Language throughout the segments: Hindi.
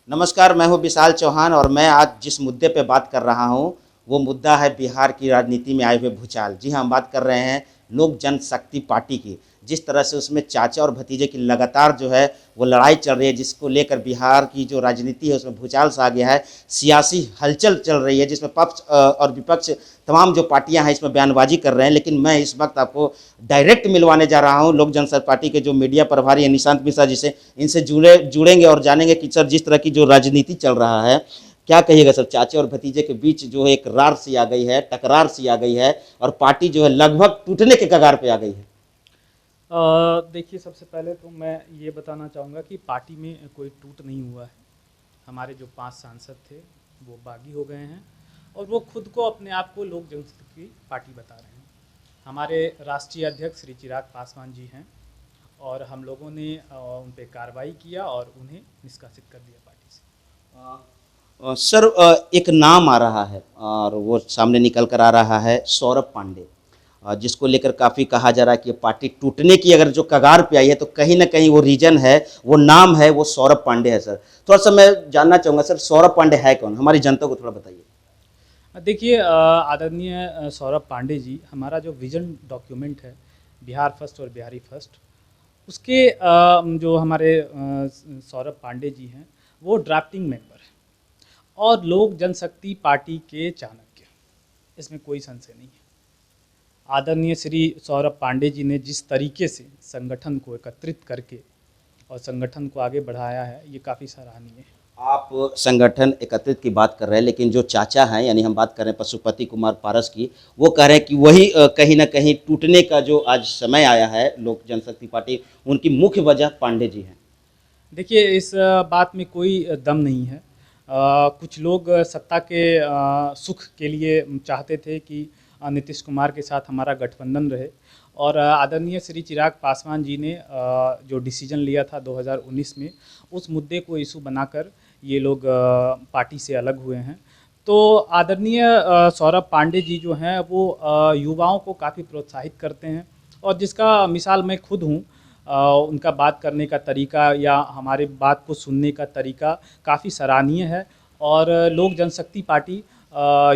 नमस्कार, मैं हूँ विशाल चौहान और मैं आज जिस मुद्दे पे बात कर रहा हूँ, वो मुद्दा है बिहार की राजनीति में आए हुए भूचाल। जी हाँ, हम बात कर रहे हैं लोक जनशक्ति पार्टी की। जिस तरह से उसमें चाचा और भतीजे की लगातार जो है वो लड़ाई चल रही है, जिसको लेकर बिहार की जो राजनीति है उसमें भूचाल सा आ गया है। सियासी हलचल चल रही है जिसमें पक्ष और विपक्ष तमाम जो पार्टियां हैं इसमें बयानबाजी कर रहे हैं। लेकिन मैं इस वक्त आपको डायरेक्ट मिलवाने जा रहा हूं लोक जनशक्ति पार्टी के जो मीडिया प्रभारी हैं निशांत मिश्रा जी से। इनसे जुड़ेंगे और जानेंगे कि सर जिस तरह की जो राजनीति चल रहा है, क्या कहिएगा सर? चाचे और भतीजे के बीच जो एक रार सी आ गई है, टकरार सी आ गई है और पार्टी जो है लगभग टूटने के कगार पे आ गई है। देखिए, सबसे पहले तो मैं ये बताना चाहूँगा कि पार्टी में कोई टूट नहीं हुआ है। हमारे जो 5 सांसद थे वो बागी हो गए हैं और वो खुद को अपने आप को लोक जनशक्ति पार्टी बता रहे हैं। हमारे राष्ट्रीय अध्यक्ष श्री चिराग पासवान जी हैं और हम लोगों ने उन पे कार्रवाई किया और उन्हें निष्कासित कर दिया पार्टी से। सर, एक नाम आ रहा है और वो सामने निकल कर आ रहा है, सौरभ पांडे, जिसको लेकर काफ़ी कहा जा रहा है कि पार्टी टूटने की अगर जो कगार पे आई है तो कहीं ना कहीं वो रीजन है, वो नाम है, वो सौरभ पांडे है। सर, थोड़ा सा मैं जानना चाहूँगा सर, सौरभ पांडे है कौन? हमारी जनता को थोड़ा बताइए। देखिए, आदरणीय सौरभ पांडे जी, हमारा जो विजन डॉक्यूमेंट है बिहार फर्स्ट और बिहारी फर्स्ट, उसके जो हमारे सौरभ पांडे जी हैं वो ड्राफ्टिंग मेंबर हैं और लोक जनशक्ति पार्टी के चाणक्य, इसमें कोई संशय नहीं है। आदरणीय श्री सौरभ पांडे जी ने जिस तरीके से संगठन को एकत्रित करके और संगठन को आगे बढ़ाया है, ये काफ़ी सराहनीय है। आप संगठन एकत्रित की बात कर रहे हैं, लेकिन जो चाचा हैं, यानी हम बात कर रहे हैं पशुपति कुमार पारस की, वो कह रहे हैं कि वही कहीं ना कहीं टूटने का जो आज समय आया है लोक जनशक्ति पार्टी, उनकी मुख्य वजह पांडे जी हैं। देखिए, इस बात में कोई दम नहीं है। कुछ लोग सत्ता के सुख के लिए चाहते थे कि नीतीश कुमार के साथ हमारा गठबंधन रहे और आदरणीय श्री चिराग पासवान जी ने जो डिसीजन लिया था 2019 में, उस मुद्दे को इशू बनाकर ये लोग पार्टी से अलग हुए हैं। तो आदरणीय सौरभ पांडे जी जो हैं वो युवाओं को काफ़ी प्रोत्साहित करते हैं और जिसका मिसाल मैं खुद हूँ। उनका बात करने का तरीका या हमारे बात को सुनने का तरीका काफ़ी सराहनीय है और लोक जनशक्ति पार्टी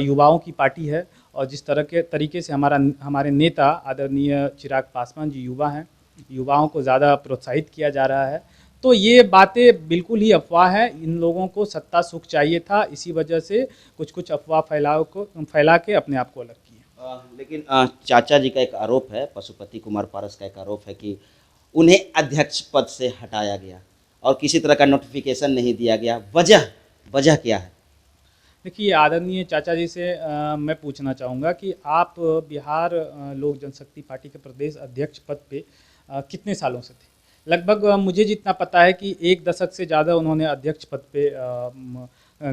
युवाओं की पार्टी है और जिस तरह के तरीके से हमारे नेता आदरणीय चिराग पासवान जी युवा हैं, युवाओं को ज़्यादा प्रोत्साहित किया जा रहा है। तो ये बातें बिल्कुल ही अफवाह है। इन लोगों को सत्ता सुख चाहिए था, इसी वजह से कुछ अफवाह फैला के अपने आप को अलग किए। लेकिन चाचा जी का एक आरोप है, पशुपति कुमार पारस का एक आरोप है कि उन्हें अध्यक्ष पद से हटाया गया और किसी तरह का नोटिफिकेशन नहीं दिया गया। वजह वजह क्या है? देखिए, आदरणीय चाचा जी से मैं पूछना चाहूँगा कि आप बिहार लोक जनशक्ति पार्टी के प्रदेश अध्यक्ष पद पे कितने सालों से थे? लगभग मुझे जितना पता है कि 1 दशक से ज़्यादा उन्होंने अध्यक्ष पद पे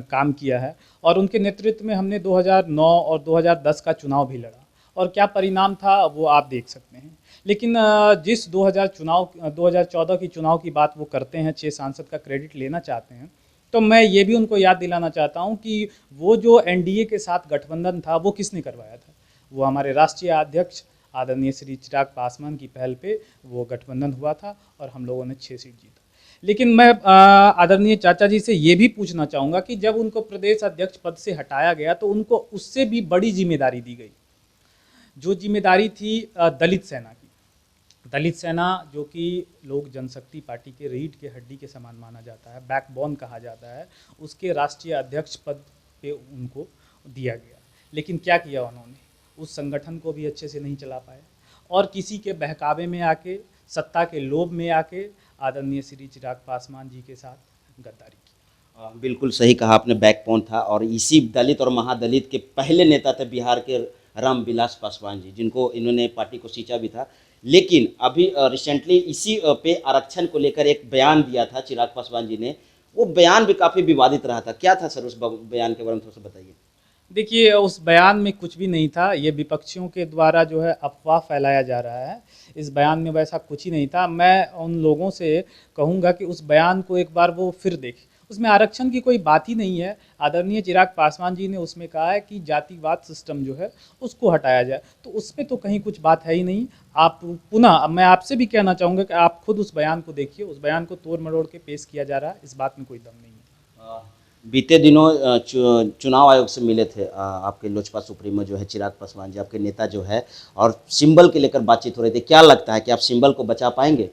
काम किया है और उनके नेतृत्व में हमने 2009 और 2010 का चुनाव भी लड़ा और क्या परिणाम था वो आप देख सकते हैं। लेकिन जिस 2014 की चुनाव की बात वो करते हैं, 6 सांसद का क्रेडिट लेना चाहते हैं, तो मैं ये भी उनको याद दिलाना चाहता हूँ कि वो जो एनडीए के साथ गठबंधन था वो किसने करवाया था? वो हमारे राष्ट्रीय अध्यक्ष आदरणीय श्री चिराग पासवान की पहल पे वो गठबंधन हुआ था और हम लोगों ने 6 सीट जीता। लेकिन मैं आदरणीय चाचा जी से ये भी पूछना चाहूँगा कि जब उनको प्रदेश अध्यक्ष पद से हटाया गया तो उनको उससे भी बड़ी जिम्मेदारी दी गई, जो जिम्मेदारी थी दलित सेना की। दलित सेना जो कि लोक जनशक्ति पार्टी के रीढ़ के हड्डी के समान माना जाता है, बैकबोन कहा जाता है, उसके राष्ट्रीय अध्यक्ष पद पे उनको दिया गया। लेकिन क्या किया उन्होंने? उस संगठन को भी अच्छे से नहीं चला पाए और किसी के बहकावे में आके, सत्ता के लोभ में आके आदरणीय श्री चिराग पासवान जी के साथ गद्दारी की। बिल्कुल सही कहा आपने, बैकबोन था और इसी दलित और महादलित के पहले नेता थे बिहार के रामविलास पासवान जी, जिनको इन्होंने पार्टी को सींचा भी था। लेकिन अभी रिसेंटली इसी पे आरक्षण को लेकर एक बयान दिया था चिराग पासवान जी ने। वो बयान भी काफ़ी विवादित रहा था। क्या था सर उस बयान के बारे में थोड़ा सा बताइए। देखिए, उस बयान में कुछ भी नहीं था। ये विपक्षियों के द्वारा जो है अफ़वाह फैलाया जा रहा है। इस बयान में वैसा कुछ ही नहीं था। मैं उन लोगों से कहूँगा कि उस बयान को एक बार वो फिर देखें। उसमें आरक्षण की कोई बात ही नहीं है। आदरणीय चिराग पासवान जी ने उसमें कहा है कि जातिवाद सिस्टम जो है उसको हटाया जाए, तो उसमें तो कहीं कुछ बात है ही नहीं। आप पुनः मैं आपसे भी कहना चाहूँगा कि आप खुद उस बयान को देखिए। उस बयान को तोड़ मरोड़ के पेश किया जा रहा है, इस बात में कोई दम नहीं है। बीते दिनों चुनाव आयोग से मिले थे आपके लोजपा सुप्रीमो जो है चिराग पासवान जी, आपके नेता जो है, और सिंबल के लेकर बातचीत हो रही थी। क्या लगता है कि आप सिंबल को बचा पाएंगे?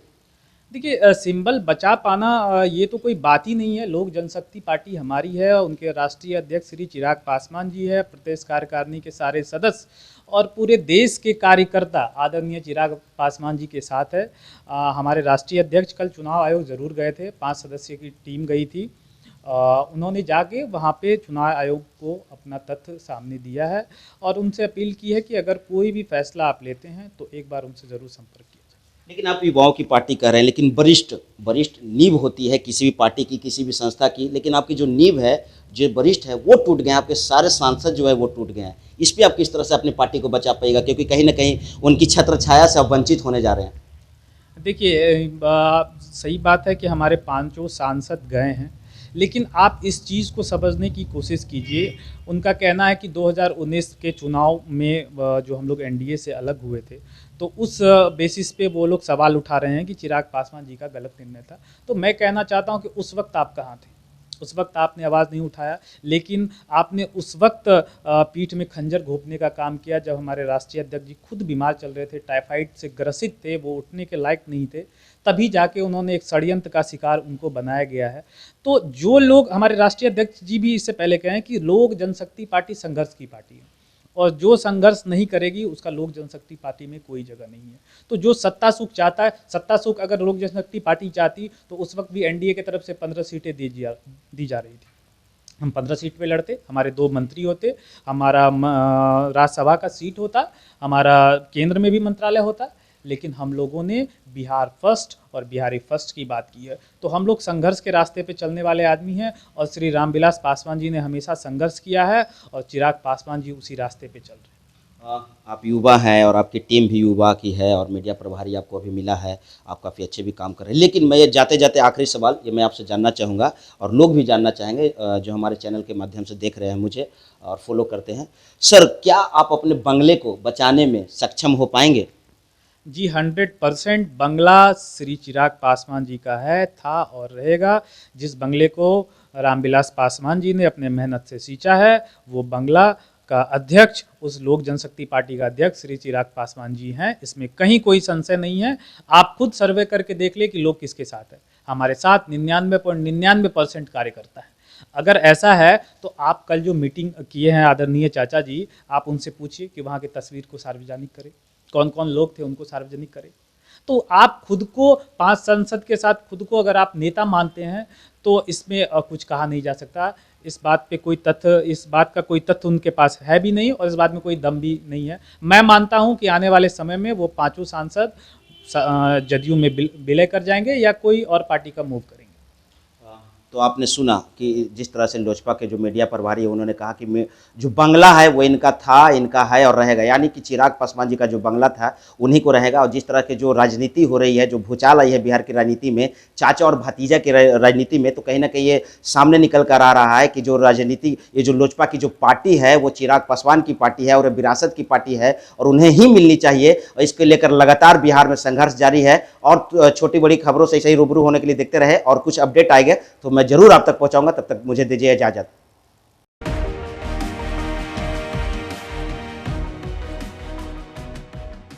देखिए सिंबल बचा पाना ये तो कोई बात ही नहीं है। लोक जनशक्ति पार्टी हमारी है, उनके राष्ट्रीय अध्यक्ष श्री चिराग पासवान जी है, प्रदेश कार्यकारिणी के सारे सदस्य और पूरे देश के कार्यकर्ता आदरणीय चिराग पासवान जी के साथ है। हमारे राष्ट्रीय अध्यक्ष कल चुनाव आयोग ज़रूर गए थे, 5 सदस्य की टीम गई थी। उन्होंने जाके वहाँ पे चुनाव आयोग को अपना तथ्य सामने दिया है और उनसे अपील की है कि अगर कोई भी फैसला आप लेते हैं तो एक बार उनसे ज़रूर संपर्क किया जाए। लेकिन आप युवाओं की पार्टी कह रहे हैं, लेकिन वरिष्ठ वरिष्ठ नींव होती है किसी भी पार्टी की, किसी भी संस्था की, लेकिन आपकी जो नींव है, जो वरिष्ठ है, वो टूट गए हैं। आपके सारे सांसद जो है वो टूट गए हैं। इस पे आप किस तरह से अपनी पार्टी को बचा पाएगा, क्योंकि कहीं ना कहीं उनकी छत्र छाया से आप वंचित होने जा रहे हैं। देखिए सही बात है कि हमारे पांचों सांसद गए हैं, लेकिन आप इस चीज़ को समझने की कोशिश कीजिए। उनका कहना है कि 2019 के चुनाव में जो हम लोग एनडीए से अलग हुए थे, तो उस बेसिस पे वो लोग सवाल उठा रहे हैं कि चिराग पासवान जी का गलत निर्णय था। तो मैं कहना चाहता हूं कि उस वक्त आप कहाँ थे? उस वक्त आपने आवाज़ नहीं उठाया, लेकिन आपने उस वक्त पीठ में खंजर घोंपने का काम किया जब हमारे राष्ट्रीय अध्यक्ष जी खुद बीमार चल रहे थे, टाइफाइड से ग्रसित थे, वो उठने के लायक नहीं थे। तभी जाके उन्होंने एक षड्यंत्र का शिकार उनको बनाया गया है। तो जो लोग, हमारे राष्ट्रीय अध्यक्ष जी भी इससे पहले कहे हैं कि लोक जनशक्ति पार्टी संघर्ष की पार्टी है और जो संघर्ष नहीं करेगी उसका लोक जनशक्ति पार्टी में कोई जगह नहीं है। तो जो सत्ता सुख चाहता है, सत्ता सुख अगर लोक जनशक्ति पार्टी चाहती तो उस वक्त भी एनडीए की तरफ से 15 सीटें दी जा रही थी। हम 15 सीट पे लड़ते, हमारे 2 मंत्री होते, हमारा राज्यसभा का सीट होता, हमारा केंद्र में भी मंत्रालय होता, लेकिन हम लोगों ने बिहार फर्स्ट और बिहारी फर्स्ट की बात की है। तो हम लोग संघर्ष के रास्ते पे चलने वाले आदमी हैं और श्री रामविलास पासवान जी ने हमेशा संघर्ष किया है और चिराग पासवान जी उसी रास्ते पे चल रहे हैं। आप युवा हैं और आपकी टीम भी युवा की है और मीडिया प्रभारी आपको अभी मिला है, आप काफ़ी अच्छे भी काम कर रहे हैं। लेकिन मैं ये जाते जाते आखिरी सवाल ये मैं आपसे जानना चाहूँगा और लोग भी जानना चाहेंगे जो हमारे चैनल के माध्यम से देख रहे हैं मुझे और फॉलो करते हैं। सर, क्या आप अपने बंगले को बचाने में सक्षम हो पाएंगे? जी 100% बंगला श्री चिराग पासवान जी का है, था और रहेगा। जिस बंगले को रामविलास पासवान जी ने अपने मेहनत से सींचा है, वो बंगला का अध्यक्ष उस लोक जनशक्ति पार्टी का अध्यक्ष श्री चिराग पासवान जी हैं। इसमें कहीं कोई संशय नहीं है। आप खुद सर्वे करके देख ले कि लोग किसके साथ है। हमारे साथ 99.99% कार्यकर्ता है। अगर ऐसा है तो आप कल जो मीटिंग किए हैं आदरणीय चाचा जी, आप उनसे पूछिए कि वहाँ की तस्वीर को सार्वजनिक करें, कौन कौन लोग थे उनको सार्वजनिक करें। तो आप खुद को 5 सांसद के साथ खुद को अगर आप नेता मानते हैं तो इसमें कुछ कहा नहीं जा सकता। इस बात का कोई तथ्य उनके पास है भी नहीं और इस बात में कोई दम भी नहीं है। मैं मानता हूं कि आने वाले समय में वो 5 सांसद जदयू में विलय कर जाएंगे या कोई और पार्टी का मूव करेंगे। तो आपने सुना कि जिस तरह से लोजपा के जो मीडिया प्रभारी है उन्होंने कहा कि जो बंगला है वो इनका था, इनका है और रहेगा, यानी कि चिराग पासवान जी का जो बंगला था उन्हीं को रहेगा। और जिस तरह की जो राजनीति हो रही है, जो भूचाल आई है बिहार की राजनीति में, चाचा और भतीजा की राजनीति में, तो कहीं ना कहीं ये सामने निकल कर आ रहा है कि जो राजनीति, ये जो लोजपा की जो पार्टी है वो चिराग पासवान की पार्टी है और विरासत की पार्टी है और उन्हें ही मिलनी चाहिए। और इसको लेकर लगातार बिहार में संघर्ष जारी है और छोटी बड़ी खबरों से ऐसे ही रूबरू होने के लिए देखते रहे और कुछ अपडेट आएंगे तो मैं जरूर आप तक पहुंचाऊंगा। तब तक मुझे दीजिए इजाजत।